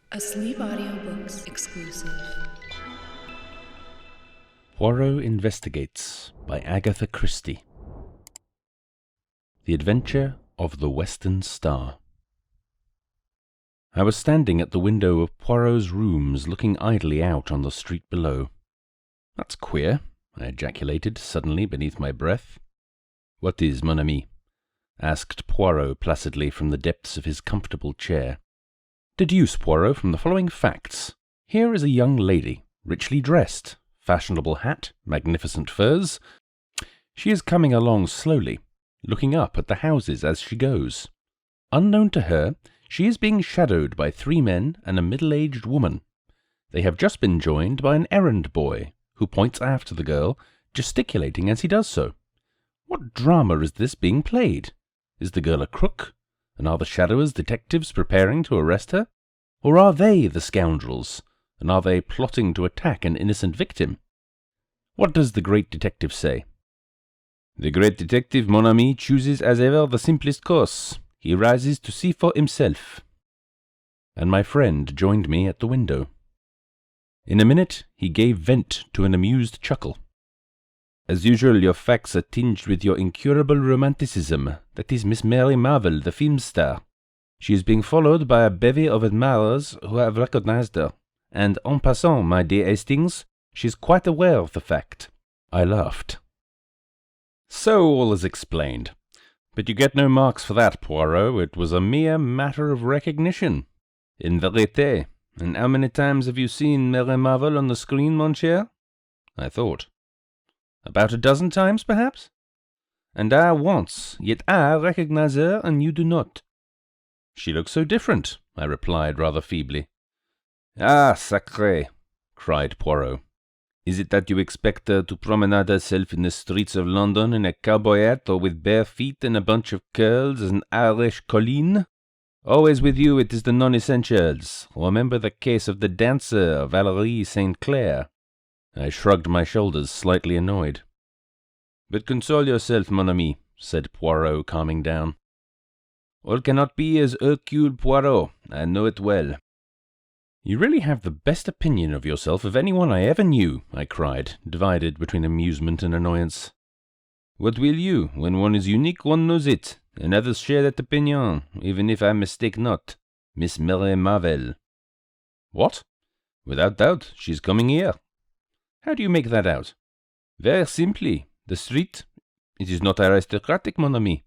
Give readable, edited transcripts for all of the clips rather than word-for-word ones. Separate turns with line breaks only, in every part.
A Sleep Audiobooks exclusive.
Poirot Investigates by Agatha Christie. The Adventure of the Western Star. I was standing at the window of Poirot's rooms, looking idly out on the street below. "That's queer," I ejaculated suddenly beneath my breath. "What is, mon ami?" asked Poirot placidly from the depths of his comfortable chair. "Deduce, Poirot, from the following facts. Here is a young lady, richly dressed, fashionable hat, magnificent furs. She is coming along slowly, looking up at the houses as she goes. Unknown to her, she is being shadowed by 3 men and a middle-aged woman. They have just been joined by an errand boy, who points after the girl, gesticulating as he does so. What drama is this being played? Is the girl a crook? And are the shadowers detectives preparing to arrest her? Or are they the scoundrels, and are they plotting to attack an innocent victim? What does the great detective say?" "The great detective, mon ami, chooses as ever the simplest course. He rises to see for himself." And my friend joined me at the window. In a minute he gave vent to an amused chuckle. "As usual, your facts are tinged with your incurable romanticism. That is Miss Mary Marvel, the film star. She is being followed by a bevy of admirers who have recognized her. And en passant, my dear Hastings, she is quite aware of the fact." I laughed. "So all is explained. But you get no marks for that, Poirot. It was a mere matter of recognition. In vérité. And how many times have you seen Mary Marvel on the screen, mon cher?" I thought. "About a dozen times, perhaps?" "And I once, yet I recognize her and you do not." "She looks so different," I replied rather feebly. "Ah, sacré!" cried Poirot. "Is it that you expect her to promenade herself in the streets of London in a cowboy hat or with bare feet and a bunch of curls as an Irish colleen? Always with you it is the non-essentials. Remember the case of the dancer, Valérie St. Clair." I shrugged my shoulders, slightly annoyed. "But console yourself, mon ami," said Poirot, calming down. "All cannot be as Hercule Poirot. I know it well." "You really have the best opinion of yourself of anyone I ever knew," I cried, divided between amusement and annoyance. "What will you? When one is unique, one knows it, and others share that opinion, even if I mistake not. Miss Mary Marvel." "What?" "Without doubt, she is coming here." "How do you make that out?" "Very simply. The street, it is not aristocratic, mon ami.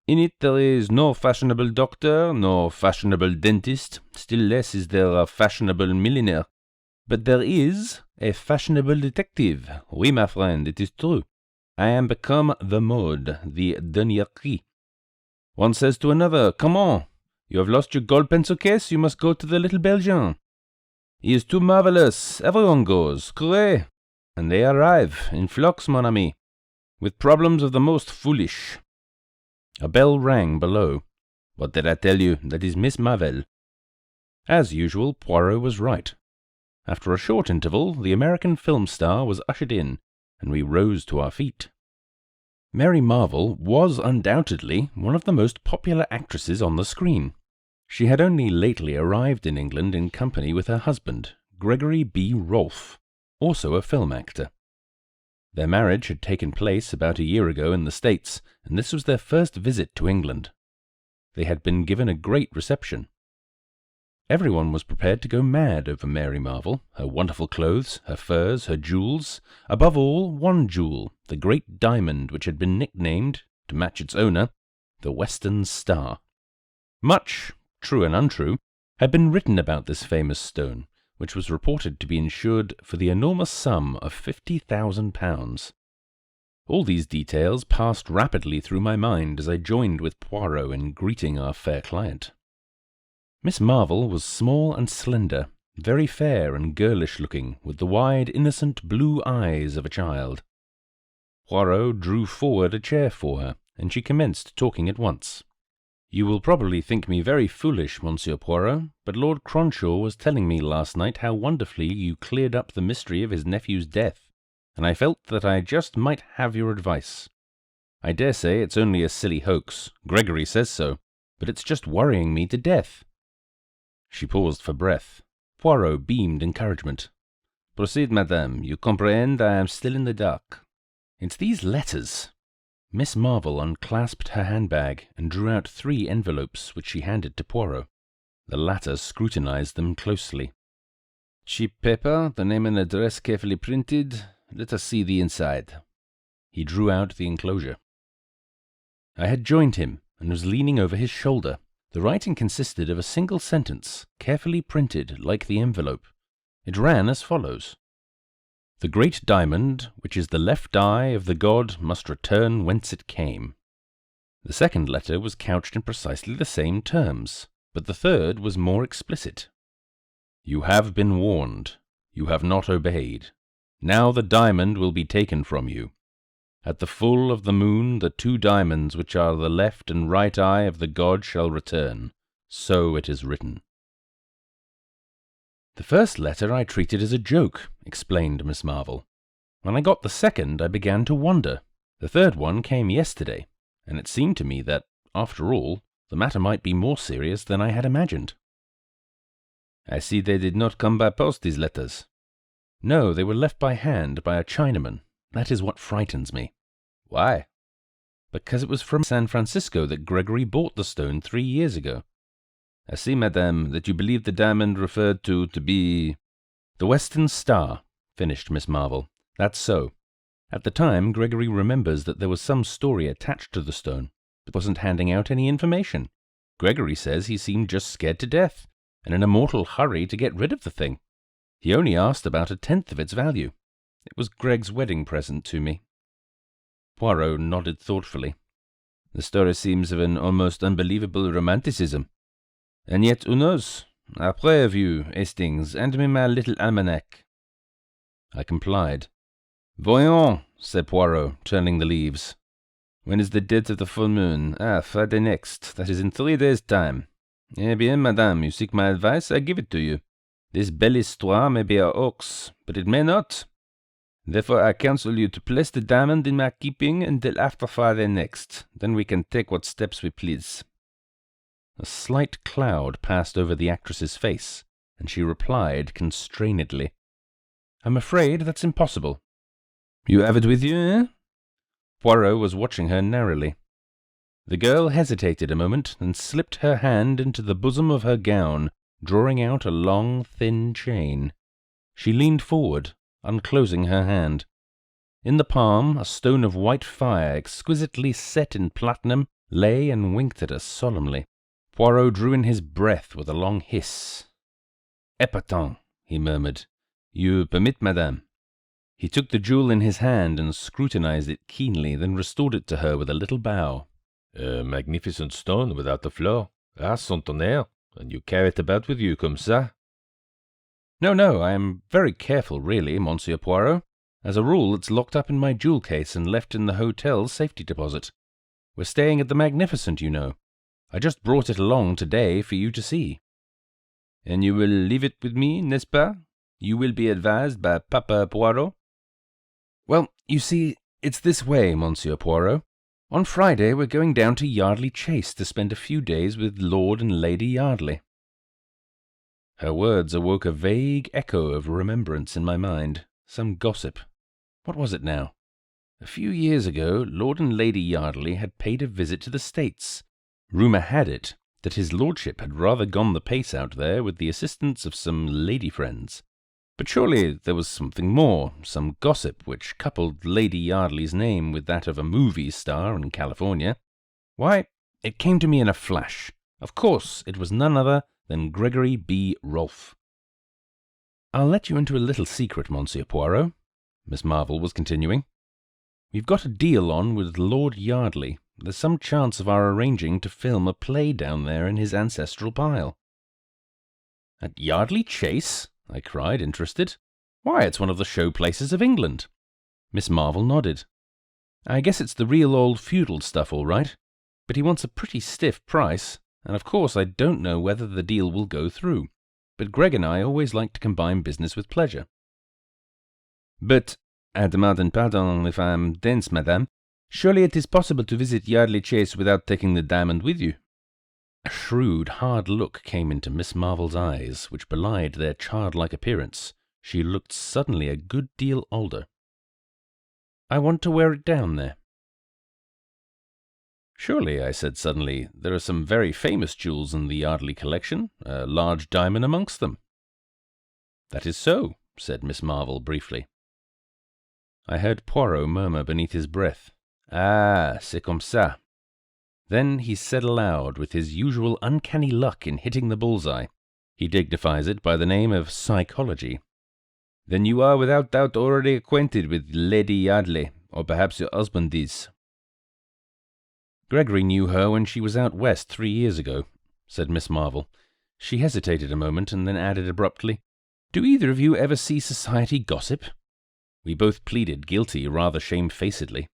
In it there is no fashionable doctor, no fashionable dentist, still less is there a fashionable millionaire. But there is a fashionable detective. Oui, my friend, it is true. I am become the mode, the dernier cri. One says to another, 'Come on, you have lost your gold pencil case, you must go to the little Belgian. He is too marvelous, everyone goes, courez!' And they arrive, in flocks, mon ami, with problems of the most foolish." A bell rang below. "What did I tell you? That is Miss Marvel." As usual, Poirot was right. After a short interval, the American film star was ushered in, and we rose to our feet. Mary Marvel was undoubtedly one of the most popular actresses on the screen. She had only lately arrived in England in company with her husband, Gregory B. Rolfe, also a film actor. Their marriage had taken place about a year ago in the States, and this was their first visit to England. They had been given a great reception. Everyone was prepared to go mad over Mary Marvel, her wonderful clothes, her furs, her jewels, above all, one jewel, the great diamond which had been nicknamed, to match its owner, the Western Star. Much, true and untrue, had been written about this famous stone, which was reported to be insured for the enormous sum of £50,000. All these details passed rapidly through my mind as I joined with Poirot in greeting our fair client. Miss Marvel was small and slender, very fair and girlish-looking, with the wide, innocent blue eyes of a child. Poirot drew forward a chair for her, and she commenced talking at once. "You will probably think me very foolish, Monsieur Poirot, but Lord Cronshaw was telling me last night how wonderfully you cleared up the mystery of his nephew's death, and I felt that I just might have your advice. I dare say it's only a silly hoax. Gregory says so, but it's just worrying me to death." She paused for breath. Poirot beamed encouragement. "Proceed, madame. You comprehend I am still in the dark." "It's these letters." Miss Marvel unclasped her handbag and drew out 3 envelopes, which she handed to Poirot. The latter scrutinized them closely. "Cheap paper, the name and address carefully printed. Let us see the inside." He drew out the enclosure. I had joined him and was leaning over his shoulder. The writing consisted of a single sentence, carefully printed like the envelope. It ran as follows: "The great diamond, which is the left eye of the god, must return whence it came." The second letter was couched in precisely the same terms, but the third was more explicit. "You have been warned. You have not obeyed. Now the diamond will be taken from you. At the full of the moon, the 2 diamonds which are the left and right eye of the god shall return. So it is written." "The first letter I treated as a joke," explained Miss Marvel. "When I got the second, I began to wonder. The third one came yesterday, and it seemed to me that, after all, the matter might be more serious than I had imagined." "I see they did not come by post, these letters." "No, they were left by hand by a Chinaman. That is what frightens me." "Why?" "Because it was from San Francisco that Gregory bought the stone 3 years ago." "I see, madame, that you believe the diamond referred to be—" "The Western Star," finished Miss Marvel. "That's so. At the time, Gregory remembers that there was some story attached to the stone, but wasn't handing out any information. Gregory says he seemed just scared to death, and in a mortal hurry to get rid of the thing. He only asked about 1/10 of its value. It was Greg's wedding present to me." Poirot nodded thoughtfully. "The story seems of an almost unbelievable romanticism. And yet, who knows? I pray of you, Hastings, hand me my little almanac." I complied. "Voyons," said Poirot, turning the leaves. "When is the date of the full moon? Friday next. That is in 3 days' time. Eh bien, madame, you seek my advice, I give it to you. This belle histoire may be a hoax, but it may not. Therefore I counsel you to place the diamond in my keeping until after Friday next. Then we can take what steps we please." A slight cloud passed over the actress's face, and she replied constrainedly, "I'm afraid that's impossible." "You have it with you, eh?" Poirot was watching her narrowly. The girl hesitated a moment, then slipped her hand into the bosom of her gown, drawing out a long, thin chain. She leaned forward, unclosing her hand. In the palm, a stone of white fire, exquisitely set in platinum, lay and winked at us solemnly. Poirot drew in his breath with a long hiss. "Épatant," he murmured. "You permit, madame?" He took the jewel in his hand and scrutinized it keenly, then restored it to her with a little bow. "A magnificent stone without a flaw. Sans tonnerre, and you carry it about with you comme ça?" No, I am very careful, really, Monsieur Poirot. As a rule, it's locked up in my jewel case and left in the hotel's safety deposit. We're staying at the Magnificent, you know. I just brought it along today for you to see." "And you will leave it with me, n'est-ce pas? You will be advised by Papa Poirot?" "Well, you see, it's this way, Monsieur Poirot. On Friday we're going down to Yardley Chase to spend a few days with Lord and Lady Yardley." Her words awoke a vague echo of remembrance in my mind. Some gossip. What was it now? A few years ago, Lord and Lady Yardley had paid a visit to the States. Rumour had it that his lordship had rather gone the pace out there with the assistance of some lady friends. But surely there was something more, some gossip which coupled Lady Yardley's name with that of a movie star in California. Why, it came to me in a flash. Of course, it was none other than Gregory B. Rolfe. "I'll let you into a little secret, Monsieur Poirot," Miss Marvel was continuing. "We've got a deal on with Lord Yardley. There's some chance of our arranging to film a play down there in his ancestral pile." "At Yardley Chase?" I cried, interested. "Why, it's one of the show places of England." Miss Marvel nodded. "I guess it's the real old feudal stuff, all right. But he wants a pretty stiff price, and of course I don't know whether the deal will go through. But Greg and I always like to combine business with pleasure." "But, I demand pardon if I am dense, madame, surely it is possible to visit Yardley Chase without taking the diamond with you?" A shrewd, hard look came into Miss Marvel's eyes, which belied their childlike appearance. She looked suddenly a good deal older. "I want to wear it down there." "Surely," I said suddenly, "there are some very famous jewels in the Yardley collection, a large diamond amongst them." "That is so," said Miss Marvel briefly. I heard Poirot murmur beneath his breath, "Ah, c'est comme ça." Then he said aloud, with his usual uncanny luck in hitting the bull's-eye. He dignifies it by the name of psychology. "Then you are without doubt already acquainted with Lady Yardley, or perhaps your husband is." "Gregory knew her when she was out west 3 years ago," said Miss Marvel. She hesitated a moment and then added abruptly, "Do either of you ever see society gossip?" We both pleaded guilty rather shamefacedly.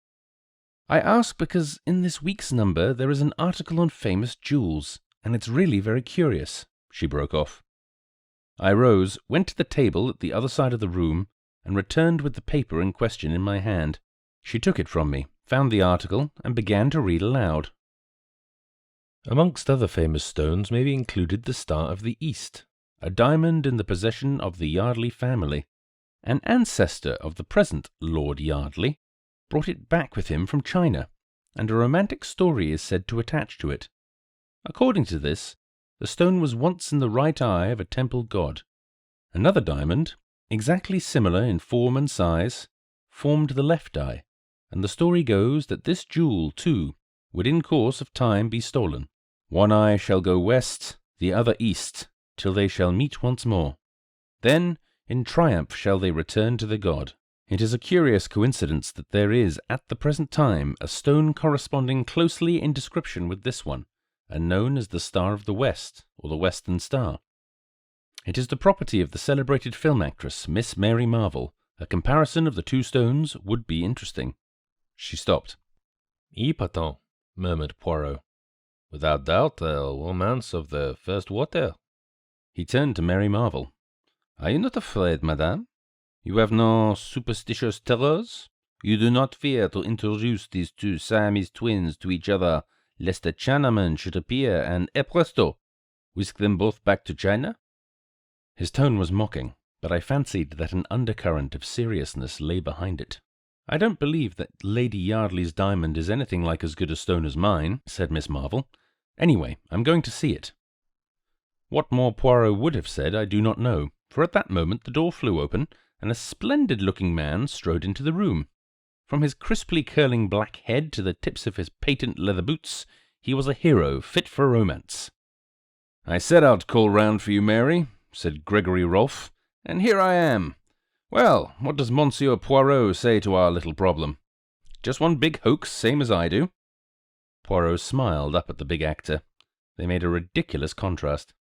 "I ask because in this week's number there is an article on famous jewels, and it's really very curious," she broke off. I rose, went to the table at the other side of the room, and returned with the paper in question in my hand. She took it from me, found the article, and began to read aloud. Amongst other famous stones may be included the Star of the East, a diamond in the possession of the Yardley family. An ancestor of the present Lord Yardley brought it back with him from China, and a romantic story is said to attach to it. According to this, the stone was once in the right eye of a temple god. Another diamond, exactly similar in form and size, formed the left eye, and the story goes that this jewel, too, would in course of time be stolen. One eye shall go west, the other east, till they shall meet once more. Then, in triumph shall they return to the god. It is a curious coincidence that there is, at the present time, a stone corresponding closely in description with this one, and known as the Star of the West, or the Western Star. It is the property of the celebrated film actress, Miss Mary Marvel. A comparison of the two stones would be interesting. She stopped. "Épatant," murmured Poirot. "Without doubt, a romance of the first water." He turned to Mary Marvel. "Are you not afraid, madame? You have no superstitious terrors? You do not fear to introduce these two Siamese twins to each other, lest a Chinaman should appear and, presto, whisk them both back to China?" His tone was mocking, but I fancied that an undercurrent of seriousness lay behind it. "I don't believe that Lady Yardley's diamond is anything like as good a stone as mine," said Miss Marvel. "Anyway, I'm going to see it." What more Poirot would have said I do not know, for at that moment the door flew open, and a splendid-looking man strode into the room. From his crisply curling black head to the tips of his patent leather boots, he was a hero fit for romance. "I set out to call round for you, Mary," said Gregory Rolfe, "and here I am. Well, what does Monsieur Poirot say to our little problem? Just one big hoax, same as I do?" Poirot smiled up at the big actor. They made a ridiculous contrast.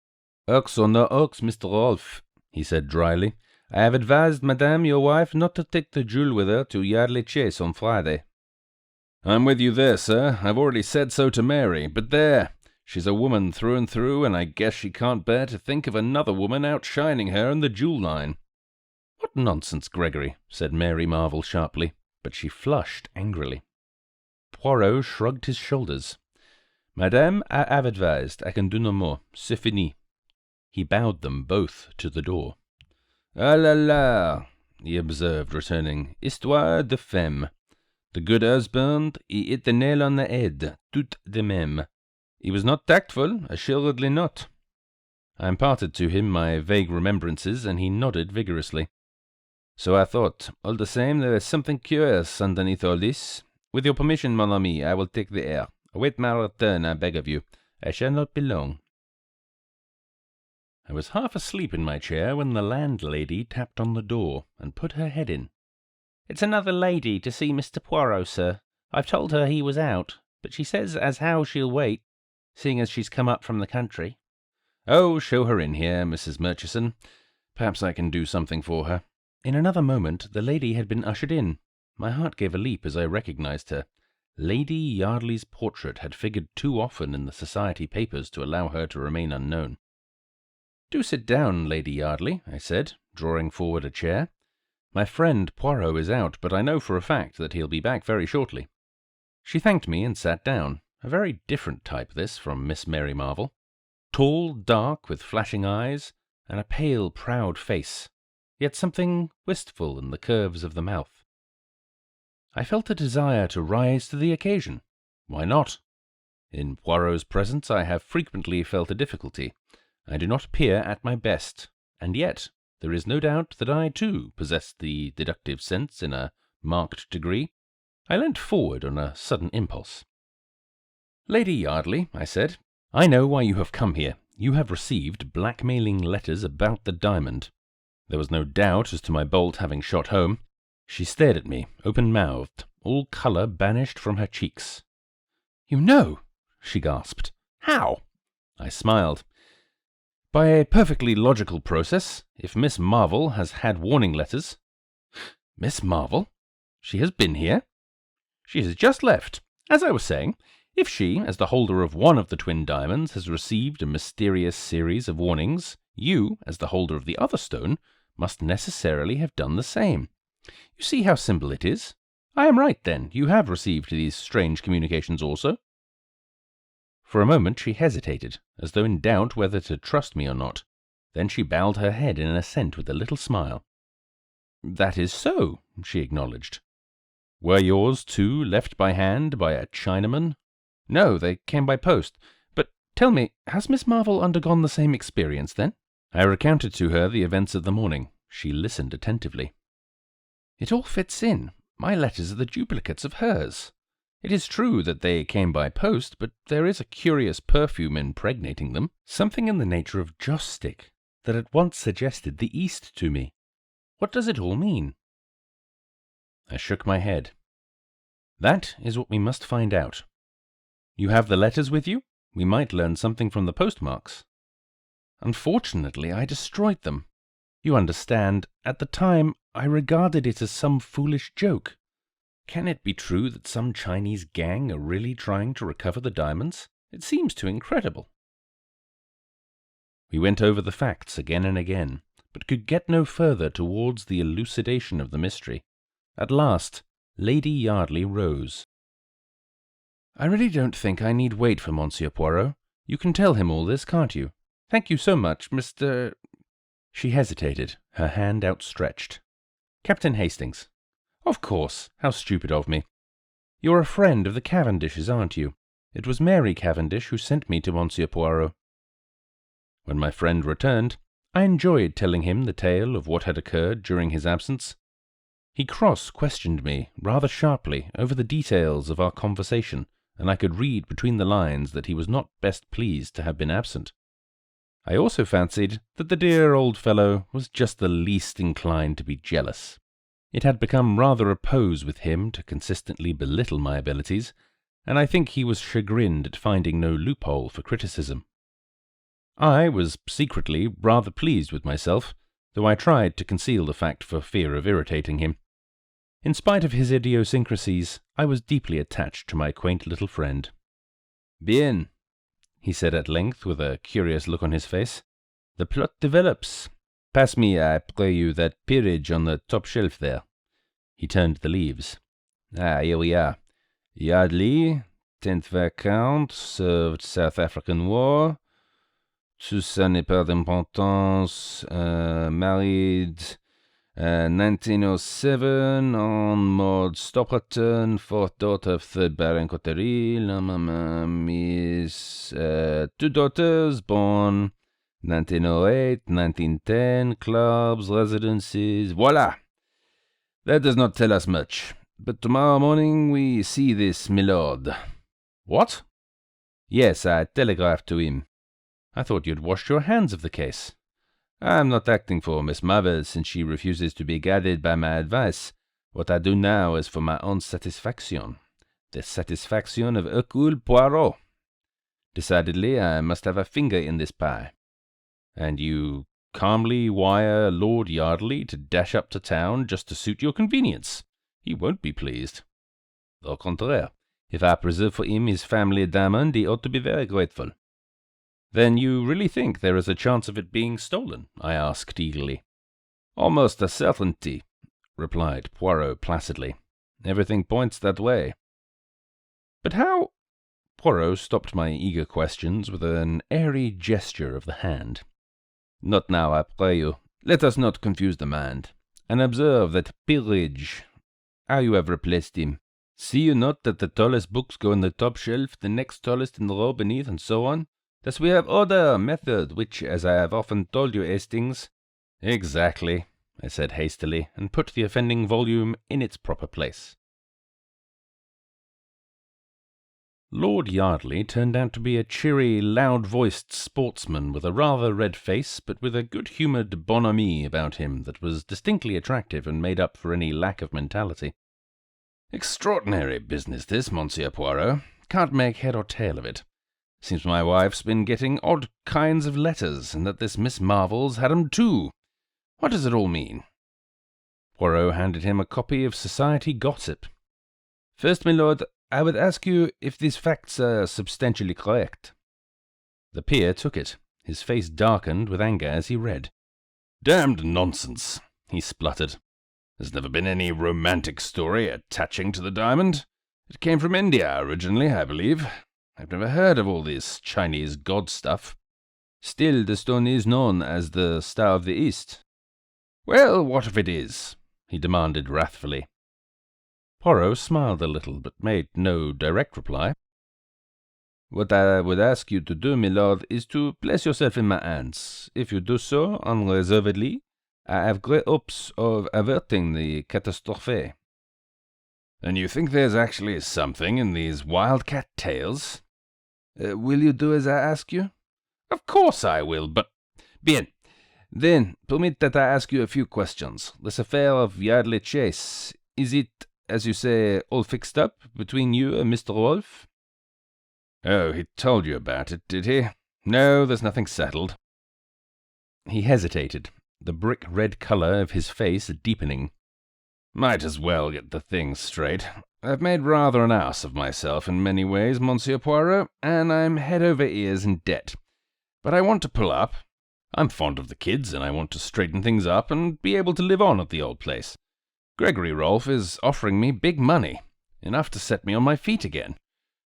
"Hoax or no hoax, Mr. Rolfe," he said dryly, "I have advised Madame your wife not to take the jewel with her to Yardley Chase on Friday." "I'm with you there, sir. I've already said so to Mary, but there, she's a woman through and through, and I guess she can't bear to think of another woman outshining her in the jewel line." "What nonsense, Gregory," said Mary Marvel sharply, but she flushed angrily. Poirot shrugged his shoulders. "Madame, I have advised. I can do no more. C'est fini." He bowed them both to the door. "Ah la la," he observed, returning. "Histoire de femme. The good husband, he hit the nail on the head, tout de même. He was not tactful, assuredly not." I imparted to him my vague remembrances, and he nodded vigorously. "So I thought. All the same, there is something curious underneath all this. With your permission, mon ami, I will take the air. Await my return, I beg of you. I shall not be long." I was half asleep in my chair when the landlady tapped on the door and put her head in. "It's another lady to see Mr. Poirot, sir. I've told her he was out, but she says as how she'll wait, seeing as she's come up from the country." "Oh, show her in here, Mrs. Murchison. Perhaps I can do something for her." In another moment the lady had been ushered in. My heart gave a leap as I recognized her. Lady Yardley's portrait had figured too often in the society papers to allow her to remain unknown. "Do sit down, Lady Yardley," I said, drawing forward a chair. "My friend Poirot is out, but I know for a fact that he'll be back very shortly." She thanked me and sat down. A very different type, this, from Miss Mary Marvel. Tall, dark, with flashing eyes, and a pale, proud face, yet something wistful in the curves of the mouth. I felt a desire to rise to the occasion. Why not? In Poirot's presence I have frequently felt a difficulty. I do not appear at my best, and yet there is no doubt that I, too, possess the deductive sense in a marked degree. I leant forward on a sudden impulse. "Lady Yardley," I said, "I know why you have come here. You have received blackmailing letters about the diamond." There was no doubt as to my bolt having shot home. She stared at me, open-mouthed, all colour banished from her cheeks. "You know!" she gasped. "How?" I smiled. "By a perfectly logical process. If Miss Marvel has had warning letters—" "Miss Marvel? She has been here?" "She has just left. As I was saying, if she, as the holder of one of the twin diamonds, has received a mysterious series of warnings, you, as the holder of the other stone, must necessarily have done the same. You see how simple it is? I am right, then. You have received these strange communications also." For a moment she hesitated, as though in doubt whether to trust me or not. Then she bowed her head in assent with a little smile. "That is so," she acknowledged. "Were yours, too, left by hand by a Chinaman?" "No, they came by post. But tell me, has Miss Marvel undergone the same experience, then?" I recounted to her the events of the morning. She listened attentively. "It all fits in. My letters are the duplicates of hers. It is true that they came by post, but there is a curious perfume impregnating them, something in the nature of joss stick, that at once suggested the East to me. What does it all mean?" I shook my head. "That is what we must find out. You have the letters with you? We might learn something from the postmarks." "Unfortunately, I destroyed them. You understand, at the time I regarded it as some foolish joke. Can it be true that some Chinese gang are really trying to recover the diamonds? It seems too incredible." We went over the facts again and again, but could get no further towards the elucidation of the mystery. At last, Lady Yardley rose. "I really don't think I need wait for Monsieur Poirot. You can tell him all this, can't you? Thank you so much, Mr.—" She hesitated, her hand outstretched. "Captain Hastings." "Of course. How stupid of me. You're a friend of the Cavendishes, aren't you? It was Mary Cavendish who sent me to Monsieur Poirot." When my friend returned, I enjoyed telling him the tale of what had occurred during his absence. He cross-questioned me, rather sharply, over the details of our conversation, and I could read between the lines that he was not best pleased to have been absent. I also fancied that the dear old fellow was just the least inclined to be jealous. It had become rather a pose with him to consistently belittle my abilities, and I think he was chagrined at finding no loophole for criticism. I was secretly rather pleased with myself, though I tried to conceal the fact for fear of irritating him. In spite of his idiosyncrasies, I was deeply attached to my quaint little friend. "Bien," he said at length, with a curious look on his face. "The plot develops. Pass me, I pray you, that peerage on the top shelf there." He turned the leaves. Here we are. Yardley, 10th Viscount, served South African War. Tout ça n'est pas d'importance. Married 1907 on Maud Stopperton, 4th daughter of 3rd Baron Cotterie. Miss 2 daughters born 1908, 1910, clubs, residences. Voila! That does not tell us much. But tomorrow morning we see this, milord. What? Yes, I telegraphed to him. I thought you had washed your hands of the case. I am not acting for Miss Marvel, since she refuses to be guided by my advice. What I do now is for my own satisfaction. The satisfaction of Hercule Poirot. Decidedly, I must have a finger in this pie. And you calmly wire Lord Yardley to dash up to town just to suit your convenience. He won't be pleased. Au contraire, if I preserve for him his family diamond, he ought to be very grateful. Then you really think there is a chance of it being stolen? I asked eagerly. Almost a certainty, replied Poirot placidly. Everything points that way. But how? Poirot stopped my eager questions with an airy gesture of the hand.
Not now, I pray you. Let us not confuse the mind. And observe that peerage, how you have replaced him. See you not that the tallest books go on the top shelf, the next tallest in the row beneath, and so on? Thus we have order, method, which, as I have often told you, Hastings—
Exactly, I said hastily, and put the offending volume in its proper place. Lord Yardley turned out to be a cheery, loud-voiced sportsman with a rather red face, but with a good-humoured bonhomie about him that was distinctly attractive and made up for any lack of mentality. "Extraordinary business this, Monsieur Poirot. Can't make head or tail of it. Seems my wife's been getting odd kinds of letters, and that this Miss Marvel's had 'em too. What does it all mean?" Poirot handed him a copy of Society Gossip. "First, my lord, I would ask you if these facts are substantially correct." The peer took it. His face darkened with anger as he read. "Damned nonsense," he spluttered. "There's never been any romantic story attaching to the diamond. It came from India originally, I believe. I've never heard of all this Chinese god stuff. Still, the stone is known as the Star of the East." "Well, what if it is?" he demanded wrathfully. Poirot smiled a little, but made no direct reply. "What I would ask you to do, my lord, is to place yourself in my hands. If you do so unreservedly, I have great hopes of averting the catastrophe." "And you think there's actually something in these wildcat tales?" "Will you do as I ask you?" "Of course I will, but— Bien. Then, permit that I ask you a few questions. This affair of Yardley Chase, is it, as you say, all fixed up between you and Mr. Rolfe?" "Oh, he told you about it, did he? No, there's nothing settled." He hesitated, the brick-red colour of his face deepening. "Might as well get the thing straight. I've made rather an ass of myself in many ways, Monsieur Poirot, and I'm head over ears in debt. But I want to pull up. I'm fond of the kids, and I want to straighten things up and be able to live on at the old place. Gregory Rolfe is offering me big money, enough to set me on my feet again.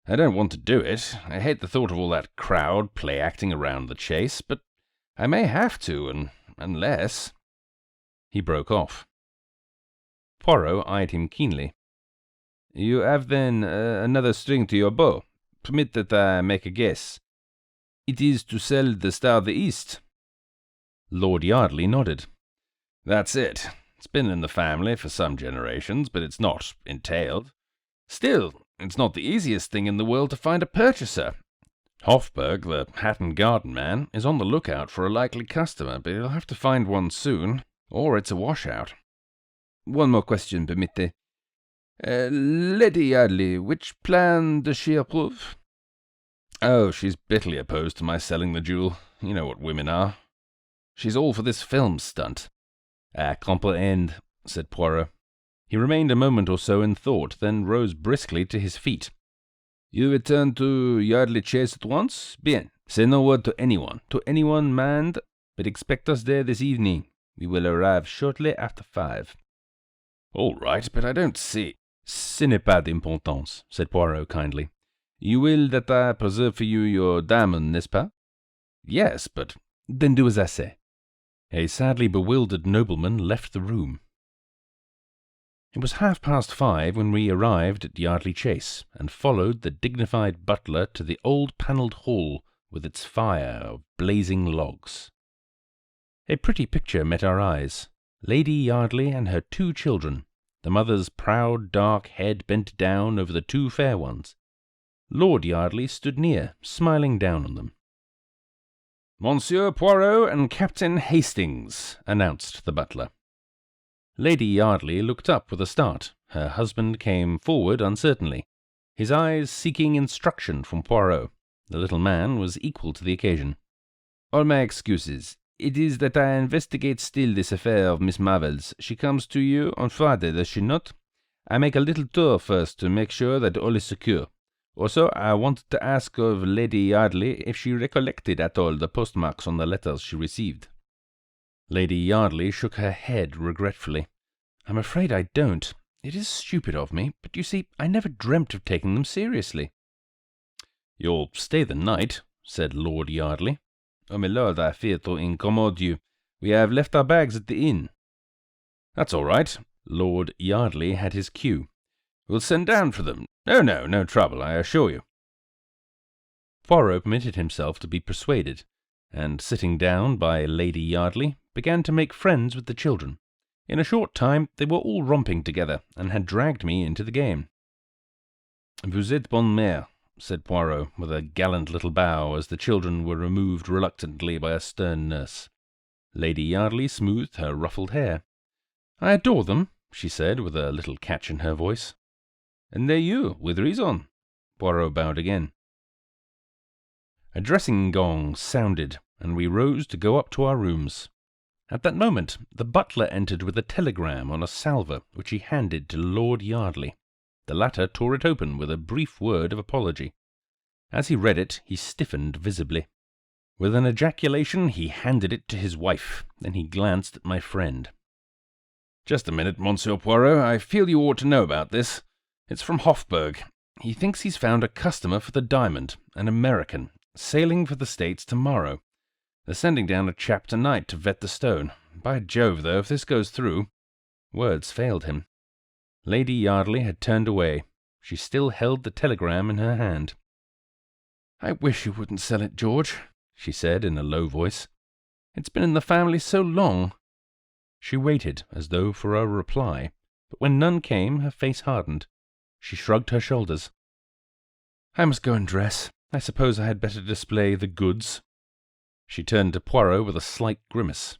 I don't want to do it. I hate the thought of all that crowd play-acting around the chase, but I may have to, and unless—" He broke off. Poirot eyed him keenly. "You have, then, another string to your bow. Permit that I make a guess. It is to sell the Star of the East." Lord Yardley nodded. "That's it. It's been in the family for some generations, but it's not entailed. Still, it's not the easiest thing in the world to find a purchaser. Hofburg, the hat and garden man, is on the lookout for a likely customer, but he'll have to find one soon, or it's a washout." "One more question, permettez. Lady Yardley, which plan does she approve?" "Oh, she's bitterly opposed to my selling the jewel. You know what women are. She's all for this film stunt." "I comprehend," said Poirot. He remained a moment or so in thought, then rose briskly to his feet. "You return to Yardley Chase at once? Bien. Say no word to anyone, mind, but expect us there this evening. We will arrive shortly after 5. "All right, but I don't see—" "Ce n'est pas d'importance," said Poirot kindly. "You will that I preserve for you your diamond, n'est-ce pas?" "Yes, but—" "Then do as I say." A sadly bewildered nobleman left the room. It was 5:30 when we arrived at Yardley Chase, and followed the dignified butler to the old panelled hall with its fire of blazing logs. A pretty picture met our eyes. Lady Yardley and her 2 children, the mother's proud dark head bent down over the 2 fair ones. Lord Yardley stood near, smiling down on them. "Monsieur Poirot and Captain Hastings," announced the butler. Lady Yardley looked up with a start. Her husband came forward uncertainly, his eyes seeking instruction from Poirot. The little man was equal to the occasion. "All my excuses. It is that I investigate still this affair of Miss Marvel's. She comes to you on Friday, does she not? I make a little tour first to make sure that all is secure. Also, I wanted to ask of Lady Yardley if she recollected at all the postmarks on the letters she received." Lady Yardley shook her head regretfully. "I'm afraid I don't. It is stupid of me, but you see, I never dreamt of taking them seriously." "You'll stay the night," said Lord Yardley.
"Oh, my lord, I fear to incommode you. We have left our bags at the inn."
"That's all right." Lord Yardley had his cue.
"We'll send down for them. No trouble, I assure you."
Poirot permitted himself to be persuaded, and sitting down by Lady Yardley, began to make friends with the children. In a short time they were all romping together, and had dragged me into the game.
"Vous êtes bonne mère," said Poirot, with a gallant little bow, as the children were removed reluctantly by a stern nurse.
Lady Yardley smoothed her ruffled hair. "I adore them," she said, with a little catch in her voice.
"And they you, with reason." Poirot bowed again.
A dressing gong sounded, and we rose to go up to our rooms. At that moment the butler entered with a telegram on a salver, which he handed to Lord Yardley. The latter tore it open with a brief word of apology. As he read it, he stiffened visibly. With an ejaculation, he handed it to his wife. Then he glanced at my friend.
"Just a minute, Monsieur Poirot. I feel you ought to know about this. It's from Hofburg. He thinks he's found a customer for the diamond, an American, sailing for the States tomorrow. They're sending down a chap tonight to vet the stone. By Jove, though, if this goes through—"
Words failed him. Lady Yardley had turned away. She still held the telegram in her hand.
"I wish you wouldn't sell it, George," she said in a low voice. "It's been in the family so long."
She waited, as though for a reply, but when none came, her face hardened. She shrugged her shoulders.
"I must go and dress. I suppose I had better display the goods."
She turned to Poirot with a slight grimace.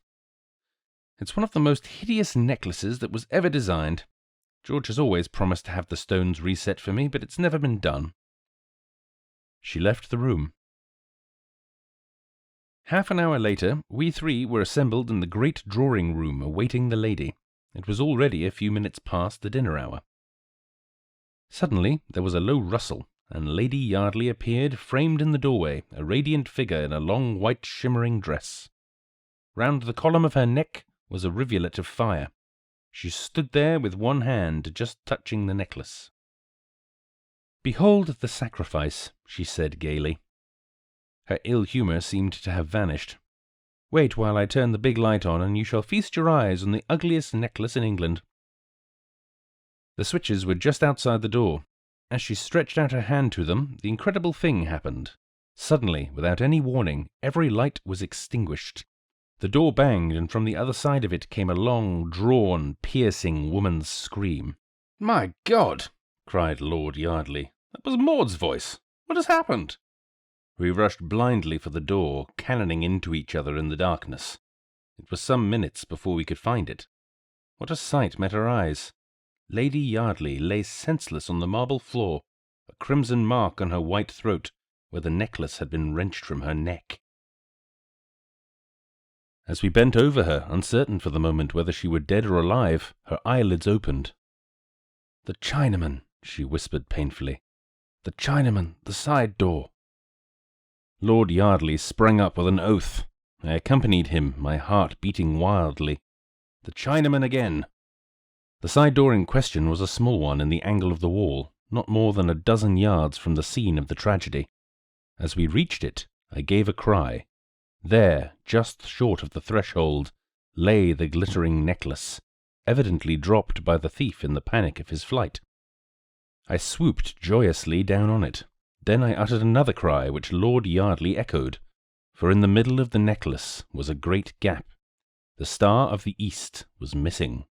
"It's one of the most hideous necklaces that was ever designed. George has always promised to have the stones reset for me, but it's never been done."
She left the room. Half an hour later, we three were assembled in the great drawing-room awaiting the lady. It was already a few minutes past the dinner hour. Suddenly there was a low rustle, and Lady Yardley appeared, framed in the doorway, a radiant figure in a long white shimmering dress. Round the column of her neck was a rivulet of fire. She stood there with one hand just touching the necklace. "Behold the sacrifice," she said gaily. Her ill humour seemed to have vanished. "Wait while I turn the big light on, and you shall feast your eyes on the ugliest necklace in England." The switches were just outside the door. As she stretched out her hand to them, the incredible thing happened. Suddenly, without any warning, every light was extinguished. The door banged, and from the other side of it came a long, drawn, piercing woman's scream.
"My God!" cried Lord Yardley. "That was Maud's voice. What has happened?"
We rushed blindly for the door, cannoning into each other in the darkness. It was some minutes before we could find it. What a sight met our eyes! Lady Yardley lay senseless on the marble floor, a crimson mark on her white throat, where the necklace had been wrenched from her neck. As we bent over her, uncertain for the moment whether she were dead or alive, her eyelids opened.
"The Chinaman," she whispered painfully. "The Chinaman, the side door."
Lord Yardley sprang up with an oath. I accompanied him, my heart beating wildly. The Chinaman again! The side door in question was a small one in the angle of the wall, not more than a dozen yards from the scene of the tragedy. As we reached it, I gave a cry. There, just short of the threshold, lay the glittering necklace, evidently dropped by the thief in the panic of his flight. I swooped joyously down on it. Then I uttered another cry which Lord Yardley echoed, for in the middle of the necklace was a great gap. The Star of the East was missing.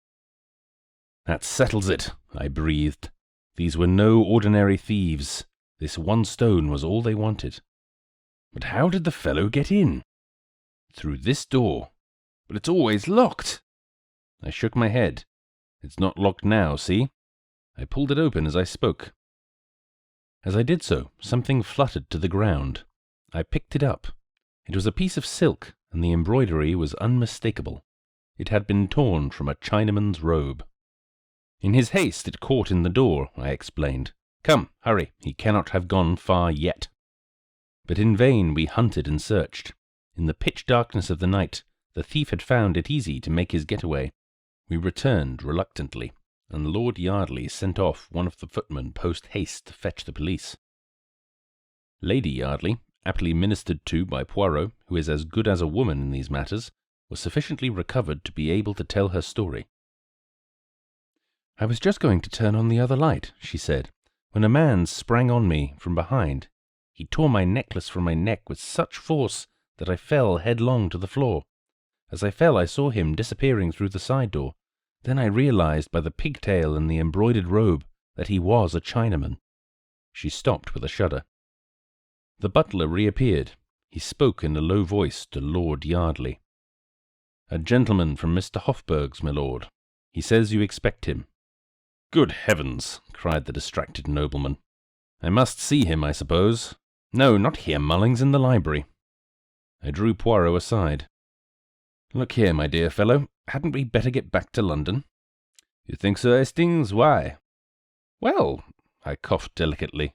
"That settles it," I breathed. These were no ordinary thieves. This one stone was all they wanted. But how did the fellow get in? Through this door. But it's always locked. I shook my head. It's not locked now, see? I pulled it open as I spoke. As I did so, something fluttered to the ground. I picked it up. It was a piece of silk, and the embroidery was unmistakable. It had been torn from a Chinaman's robe. In his haste it caught in the door, I explained. "Come, hurry, he cannot have gone far yet." But in vain we hunted and searched. In the pitch darkness of the night, the thief had found it easy to make his getaway. We returned reluctantly, and Lord Yardley sent off one of the footmen post-haste to fetch the police. Lady Yardley, aptly ministered to by Poirot, who is as good as a woman in these matters, was sufficiently recovered to be able to tell her story. "I was just going to turn on the other light," she said, "when a man sprang on me from behind. He tore my necklace from my neck with such force that I fell headlong to the floor. As I fell, I saw him disappearing through the side door. Then I realized by the pigtail and the embroidered robe that he was a Chinaman." She stopped with a shudder. The butler reappeared. He spoke in a low voice to Lord Yardley. "A gentleman from Mr. Hofburg's, my lord. He says you expect him." "Good heavens!" cried the distracted nobleman. "I must see him, I suppose. No, not here, Mullings, in the library." I drew Poirot aside. "Look here, my dear fellow, hadn't we better get back to London?" "You think so, Hastings? Why?" "Well," I coughed delicately,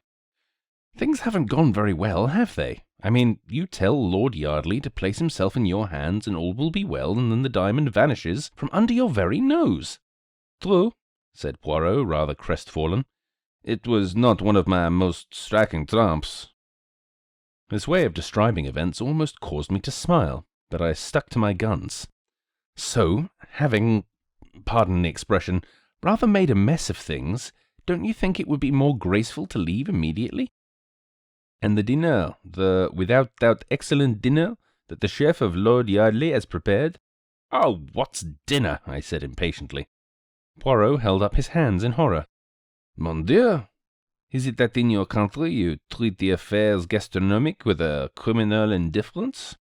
"things haven't gone very well, have they? I mean, you tell Lord Yardley to place himself in your hands and all will be well, and then the diamond vanishes from under your very nose." "True," said Poirot, rather crestfallen. "It was not one of my most striking trumps." This way of describing events almost caused me to smile, but I stuck to my guns. "So, having, pardon the expression, rather made a mess of things, don't you think it would be more graceful to leave immediately?" "And the dinner, the without doubt excellent dinner that the chef of Lord Yardley has prepared?" "Oh, what's dinner?" I said impatiently. Poirot held up his hands in horror. "Mon Dieu! Is it that in your country you treat the affairs gastronomic with a criminal indifference?"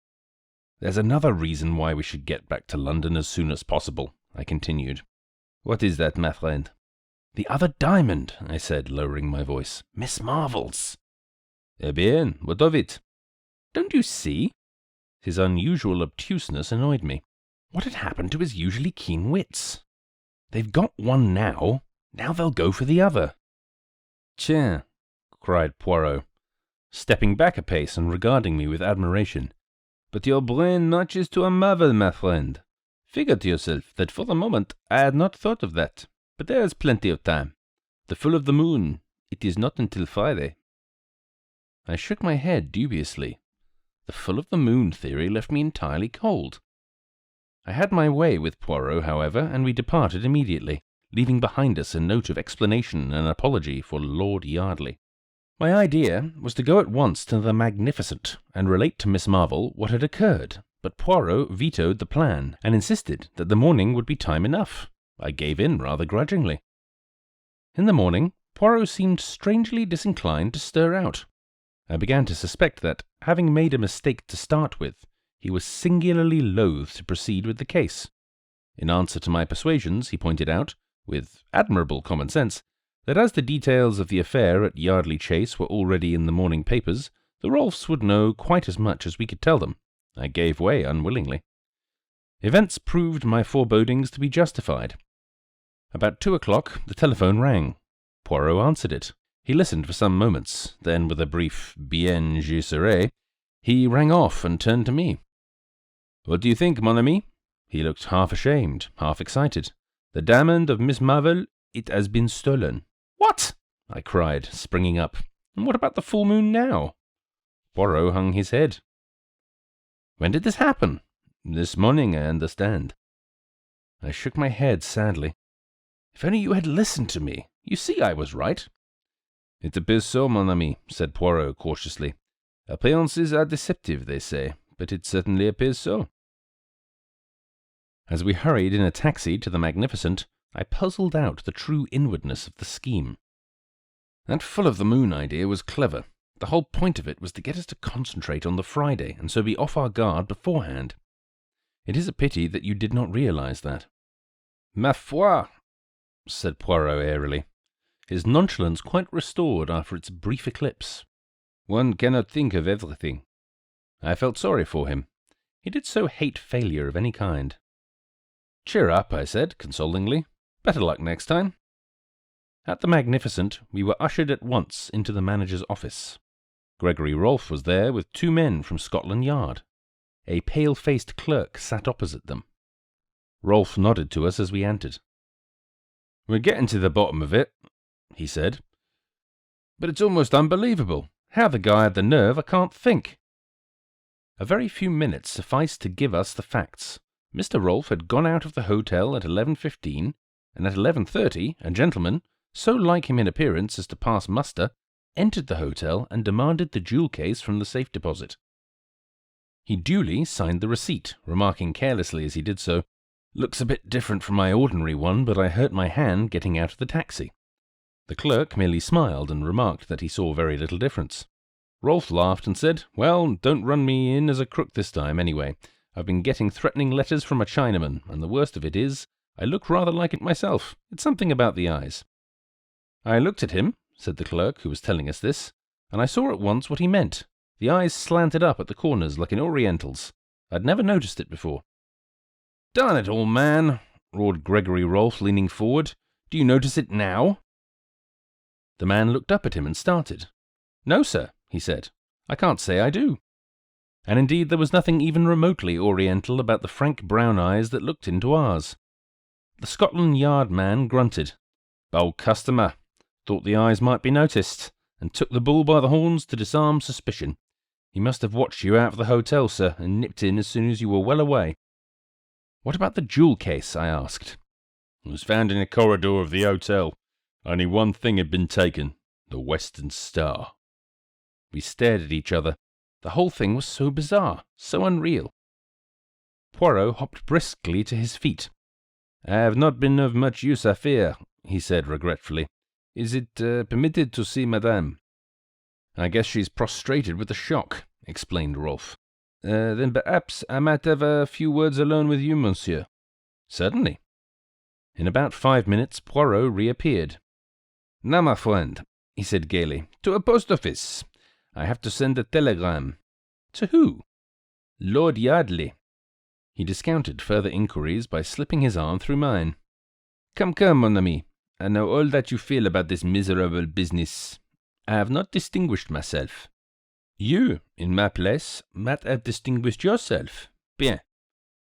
"There's another reason why we should get back to London as soon as possible," I continued. "What is that, my friend?" "The other diamond," I said, lowering my voice. "Miss Marvel's." "Eh bien, what of it?" "Don't you see?" His unusual obtuseness annoyed me. What had happened to his usually keen wits? "They've got one now. Now they'll go for the other." "Tiens," cried Poirot, stepping back a pace and regarding me with admiration. "But your brain notches to a marvel, my friend. Figure to yourself that for the moment I had not thought of that. But there is plenty of time. The full of the moon, it is not until Friday." I shook my head dubiously. The full of the moon theory left me entirely cold. I had my way with Poirot, however, and we departed immediately, leaving behind us a note of explanation and apology for Lord Yardley. My idea was to go at once to the Magnificent and relate to Miss Marvel what had occurred, but Poirot vetoed the plan and insisted that the morning would be time enough. I gave in rather grudgingly. In the morning, Poirot seemed strangely disinclined to stir out. I began to suspect that, having made a mistake to start with, he was singularly loath to proceed with the case. In answer to my persuasions, he pointed out, with admirable common sense, that as the details of the affair at Yardley Chase were already in the morning papers, the Rolfs would know quite as much as we could tell them. I gave way unwillingly. Events proved my forebodings to be justified. About 2:00, the telephone rang. Poirot answered it. He listened for some moments, then with a brief "Bien, j'y serai," he rang off and turned to me. "What do you think, mon ami?" He looked half ashamed, half excited. "The diamond of Miss Marvel, it has been stolen." "What?" I cried, springing up. "And what about the full moon now?" Poirot hung his head. "When did this happen?" "This morning, I understand." I shook my head sadly. "If only you had listened to me. You see I was right." "It appears so, mon ami," said Poirot cautiously. "Appearances are deceptive, they say, but it certainly appears so." As we hurried in a taxi to the Magnificent, I puzzled out the true inwardness of the scheme. That full of the moon idea was clever. The whole point of it was to get us to concentrate on the Friday, and so be off our guard beforehand. It is a pity that you did not realize that. "Ma foi," said Poirot airily, his nonchalance quite restored after its brief eclipse. "One cannot think of everything." I felt sorry for him. He did so hate failure of any kind. "Cheer up," I said, consolingly. "Better luck next time." At the Magnificent, we were ushered at once into the manager's office. Gregory Rolfe was there with 2 men from Scotland Yard. A pale-faced clerk sat opposite them. Rolfe nodded to us as we entered. "We're getting to the bottom of it," he said. "But it's almost unbelievable. How the guy had the nerve, I can't think. A very few minutes sufficed to give us the facts. Mr. Rolfe had gone out of the hotel at 11:15, and at 11:30 a gentleman, so like him in appearance as to pass muster, entered the hotel and demanded the jewel case from the safe deposit. He duly signed the receipt, remarking carelessly as he did so, "Looks a bit different from my ordinary one, but I hurt my hand getting out of the taxi." The clerk merely smiled and remarked that he saw very little difference. Rolfe laughed and said, "Well, don't run me in as a crook this time, anyway. I've been getting threatening letters from a Chinaman, and the worst of it is, I look rather like it myself. It's something about the eyes." "I looked at him," said the clerk who was telling us this, "and I saw at once what he meant. The eyes slanted up at the corners like an Oriental's. I'd never noticed it before." "Darn it, old man!" roared Gregory Rolfe, leaning forward. "Do you notice it now?" The man looked up at him and started. "No, sir," he said. "I can't say I do." And indeed there was nothing even remotely Oriental about the frank brown eyes that looked into ours. The Scotland Yard man grunted. "Bold customer. Thought the eyes might be noticed, and took the bull by the horns to disarm suspicion. He must have watched you out of the hotel, sir, and nipped in as soon as you were well away." "What about the jewel case?" I asked.
It was found in a corridor of the hotel. Only one thing had been taken, the Western Star.
We stared at each other. The whole thing was so bizarre, so unreal. Poirot hopped briskly to his feet.
"I have not been of much use, I fear," he said regretfully. "Is it permitted to see Madame?"
"I guess she's prostrated with the shock," explained Rolfe.
Then perhaps I might have a few words alone with you, monsieur."
"Certainly." In about 5 minutes Poirot reappeared.
"Now, my friend," he said gaily, "to a post office. I have to send a telegram."
"To who?"
"Lord Yardley."
He discounted further inquiries by slipping his arm through mine.
Come, mon ami. I know all that you feel about this miserable business. I have not distinguished myself. You, in my place, might have distinguished yourself. Bien.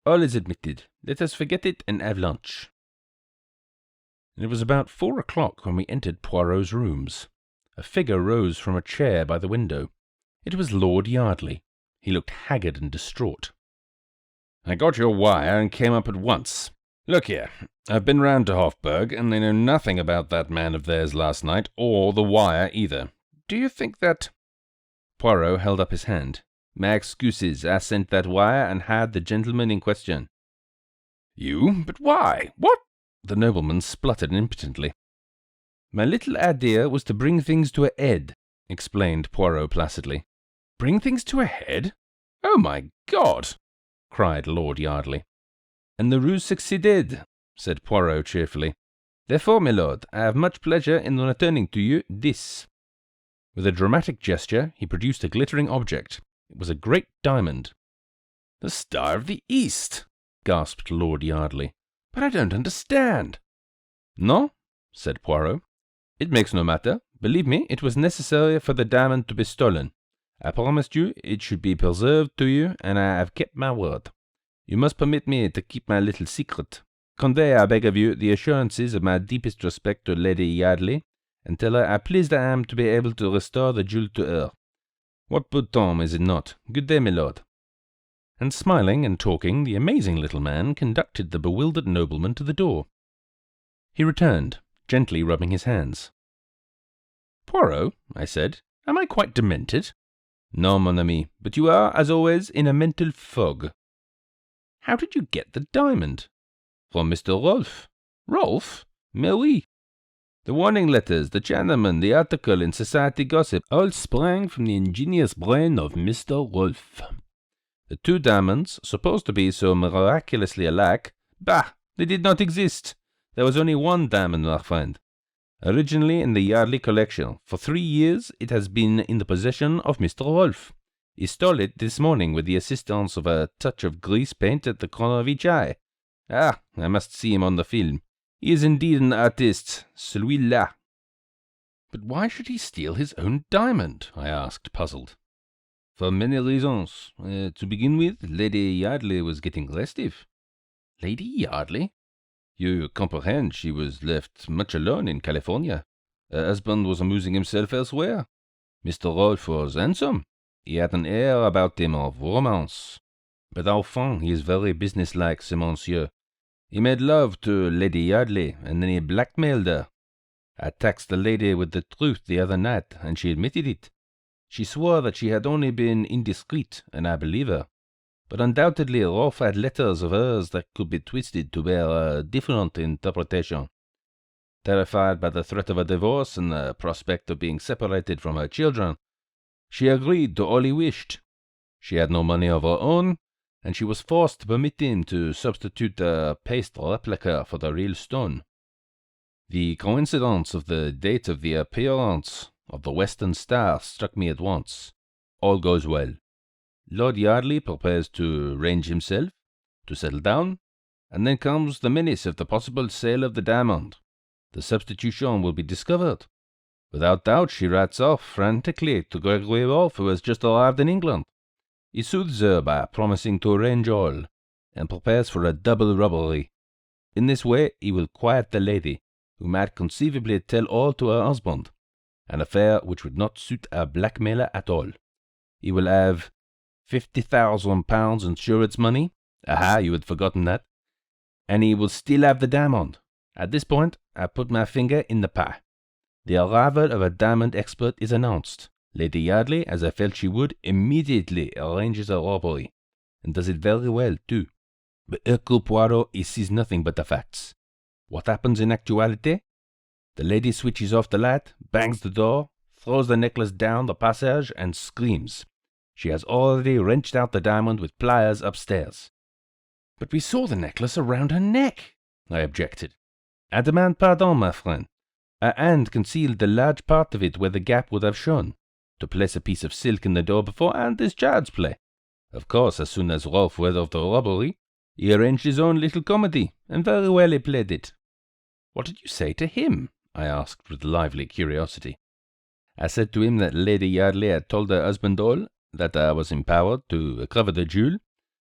All is admitted. Let us forget it and have lunch."
It was about 4 o'clock when we entered Poirot's rooms. A figure rose from a chair by the window. It was Lord Yardley. He looked haggard and distraught.
"I got your wire and came up at once. Look here, I've been round to Hofburg, and they know nothing about that man of theirs last night, or the wire either. Do you think that—"
Poirot held up his hand.
"My excuses. I sent that wire and had the gentleman in question."
"You? But why? What?" The nobleman spluttered impotently.
"My little idea was to bring things to a head," explained Poirot placidly.
"Bring things to a head? Oh, my God!" cried Lord Yardley.
"And the ruse succeeded," said Poirot cheerfully. "Therefore, my lord, I have much pleasure in returning to you this."
With a dramatic gesture, he produced a glittering object. It was a great diamond.
"The Star of the East!"
gasped Lord Yardley. "But I don't understand."
"No?" said Poirot. "It makes no matter. Believe me, it was necessary for the diamond to be stolen. I promised you it should be preserved to you, and I have kept my word. You must permit me to keep my little secret. Convey, I beg of you, the assurances of my deepest respect to Lady Yardley, and tell her how pleased I am to be able to restore the jewel to her. What beau temps, is it not? Good day, my lord."
And smiling and talking, the amazing little man conducted the bewildered nobleman to the door. He returned, gently rubbing his hands. "Poirot," I said, "am I quite demented?"
"No, mon ami, but you are, as always, in a mental fog."
"How did you get the diamond?"
"From Mr. Rolfe."
"Rolfe?
Mais oui. The warning letters, the Chinaman, the article in Society Gossip, all sprang from the ingenious brain of Mr. Rolfe. The two diamonds, supposed to be so miraculously alike, bah! They did not exist. There was only one diamond, my friend. Originally in the Yardley collection, for 3 years it has been in the possession of Mr. Rolfe. He stole it this morning with the assistance of a touch of grease paint at the corner of each eye. Ah, I must see him on the film. He is indeed an artiste, celui-là."
"But why should he steal his own diamond?" I asked, puzzled.
"For many reasons. To begin with, Lady Yardley was getting restive."
"Lady Yardley?"
"You comprehend, she was left much alone in California. Her husband was amusing himself elsewhere. Mr. Rolfe was handsome. He had an air about him of romance. But au fond, he is very businesslike, ce monsieur. He made love to Lady Yardley, and then he blackmailed her. I taxed the lady with the truth the other night, and she admitted it. She swore that she had only been indiscreet, and I believe her. But undoubtedly Rolfe had letters of hers that could be twisted to bear a different interpretation. Terrified by the threat of a divorce and the prospect of being separated from her children, she agreed to all he wished. She had no money of her own, and she was forced to permit him to substitute a paste replica for the real stone. The coincidence of the date of the appearance of the Western Star struck me at once. All goes well. Lord Yardley prepares to range himself, to settle down, and then comes the menace of the possible sale of the diamond. The substitution will be discovered. Without doubt, she writes off frantically to Gregory Rolfe, who has just arrived in England. He soothes her by promising to arrange all, and prepares for a double robbery. In this way, he will quiet the lady, who might conceivably tell all to her husband, an affair which would not suit a blackmailer at all. He will have £50,000 insurance money. Aha, you had forgotten that. And he will still have the diamond. At this point, I put my finger in the pie. The arrival of a diamond expert is announced. Lady Yardley, as I felt she would, immediately arranges a robbery, and does it very well, too. But Hercule Poirot, he sees nothing but the facts. What happens in actuality? The lady switches off the light, bangs the door, throws the necklace down the passage, and screams. She has already wrenched out the diamond with pliers upstairs. But we saw the necklace around her neck, I objected. I demand pardon, my friend. Her hand concealed the large part of it where the gap would have shown. To place a piece of silk in the door beforehand is child's play. Of course, as soon as Rolfe read of the robbery, he arranged his own little comedy, and very well he played it. What did you say to him? I asked with lively curiosity. I said to him that Lady Yardley had told her husband all, that I was empowered to recover the jewel,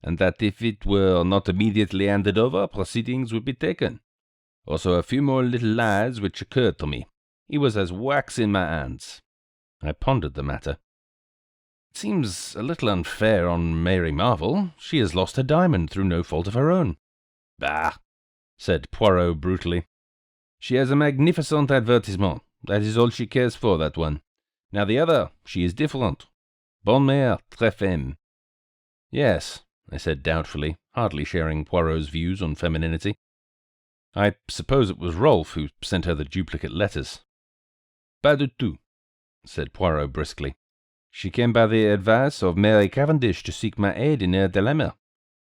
and that if it were not immediately handed over, proceedings would be taken. Also a few more little lies which occurred to me. He was as wax in my hands. I pondered the matter. It seems a little unfair on Mary Marvel. She has lost her diamond through no fault of her own. Bah! Said Poirot brutally. She has a magnificent advertisement. That is all she cares for, that one. Now the other, she is different. Bonne mère, très femme. Yes, I said doubtfully, hardly sharing Poirot's views on femininity. I suppose it was Rolfe who sent her the duplicate letters. Pas du tout, said Poirot briskly. She came by the advice of Mary Cavendish to seek my aid in her dilemma.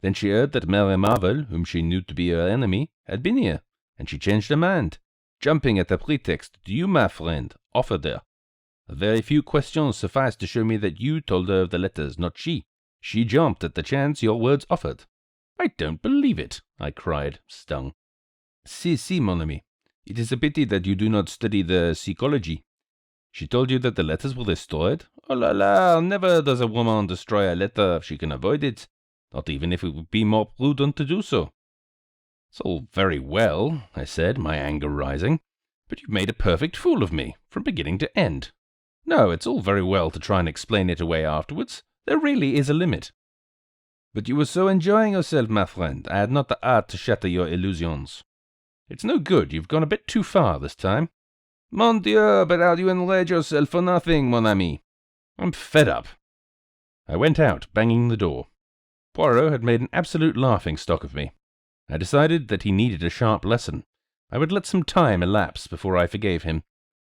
Then she heard that Mary Marvel, whom she knew to be her enemy, had been here, and she changed her mind, jumping at a pretext that you, my friend, offered her. A very few questions sufficed to show me that you told her of the letters, not she. She jumped at the chance your words offered. I don't believe it, I cried, stung. Si, mon ami. It is a pity that you do not study the psychology. She told you that the letters were destroyed? Oh la la, never does a woman destroy a letter if she can avoid it, not even if it would be more prudent to do so. It's all very well, I said, my anger rising, but you've made a perfect fool of me, from beginning to end. No, it's all very well to try and explain it away afterwards. There really is a limit. But you were so enjoying yourself, my friend, I had not the heart to shatter your illusions. It's no good, you've gone a bit too far this time. Mon Dieu, but how do you enrage yourself for nothing, mon ami? I'm fed up. I went out, banging the door. Poirot had made an absolute laughing-stock of me. I decided that he needed a sharp lesson. I would let some time elapse before I forgave him.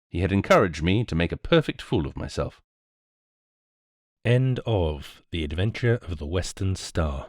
He had encouraged me to make a perfect fool of myself.
End of The Adventure of the Western Star.